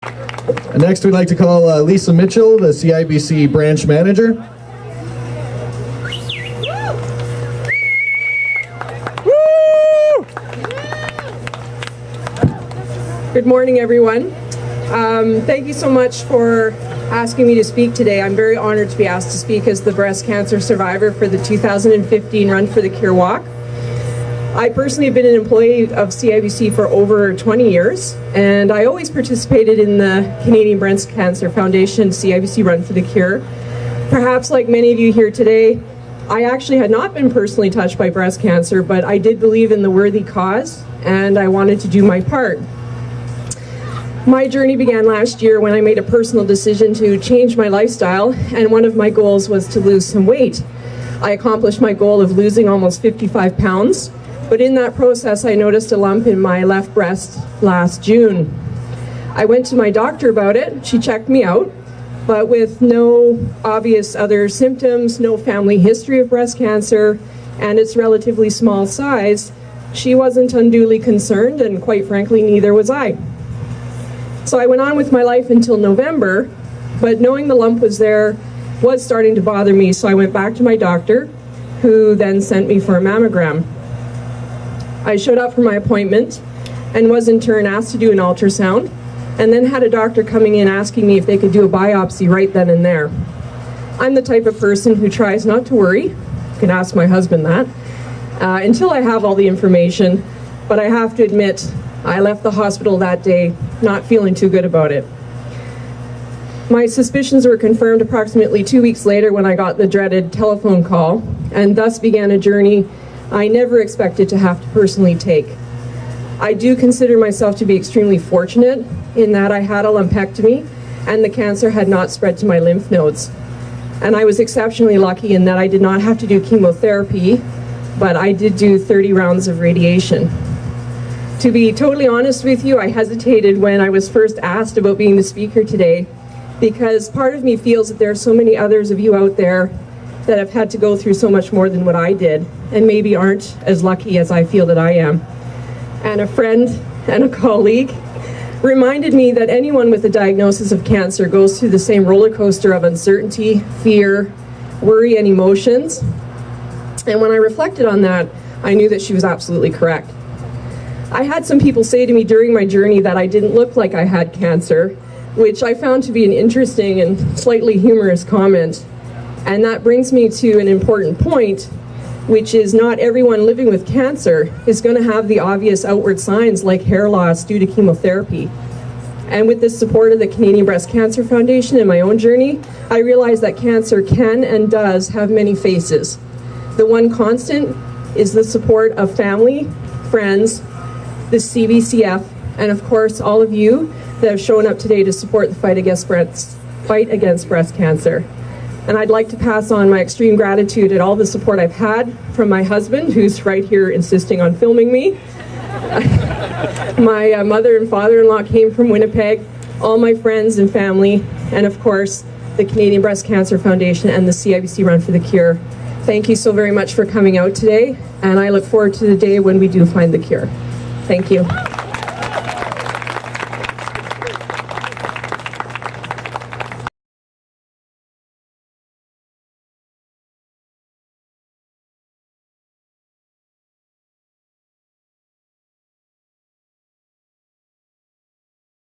And next, we'd like to call Lisa Mitchell, the CIBC branch manager. Good morning, everyone. Thank you so much for asking me to speak today. I'm very honored to be asked to speak as the breast cancer survivor for the 2015 Run for the Cure Walk. I personally have been an employee of CIBC for over 20 years, and I always participated in the Canadian Breast Cancer Foundation CIBC Run for the Cure. Perhaps like many of you here today, I actually had not been personally touched by breast cancer, but I did believe in the worthy cause, and I wanted to do my part. My journey began last year when I made a personal decision to change my lifestyle, and one of my goals was to lose some weight. I accomplished my goal of losing almost 55 pounds, but in that process I noticed a lump in my left breast last June. I went to my doctor about it. She checked me out, but with no obvious other symptoms, no family history of breast cancer, and its relatively small size, she wasn't unduly concerned, and quite frankly, neither was I. So I went on with my life until November, but knowing the lump was there was starting to bother me, so I went back to my doctor, who then sent me for a mammogram. I showed up for my appointment and was in turn asked to do an ultrasound, and then had a doctor coming in asking me if they could do a biopsy right then and there. I'm the type of person who tries not to worry, you can ask my husband that, until I have all the information, but I have to admit, I left the hospital that day not feeling too good about it. My suspicions were confirmed approximately 2 weeks later when I got the dreaded telephone call, and thus began a journey I never expected to have to personally take. I do consider myself to be extremely fortunate in that I had a lumpectomy and the cancer had not spread to my lymph nodes. And I was exceptionally lucky in that I did not have to do chemotherapy, but I did do 30 rounds of radiation. To be totally honest with you, I hesitated when I was first asked about being the speaker today, because part of me feels that there are so many others of you out there that have had to go through so much more than what I did, and maybe aren't as lucky as I feel that I am. And a friend and a colleague reminded me that anyone with a diagnosis of cancer goes through the same roller coaster of uncertainty, fear, worry, and emotions. And when I reflected on that, I knew that she was absolutely correct. I had some people say to me during my journey that I didn't look like I had cancer, which I found to be an interesting and slightly humorous comment. And that brings me to an important point, which is not everyone living with cancer is going to have the obvious outward signs like hair loss due to chemotherapy. And with the support of the Canadian Breast Cancer Foundation and my own journey, I realized that cancer can and does have many faces. The one constant is the support of family, friends, the CBCF, and of course all of you that have shown up today to support the fight against breast cancer. And I'd like to pass on my extreme gratitude at all the support I've had from my husband, who's right here insisting on filming me. My mother and father-in-law came from Winnipeg, all my friends and family, and of course the Canadian Breast Cancer Foundation and the CIBC Run for the Cure. Thank you so very much for coming out today, and I look forward to the day when we do find the cure. Thank you.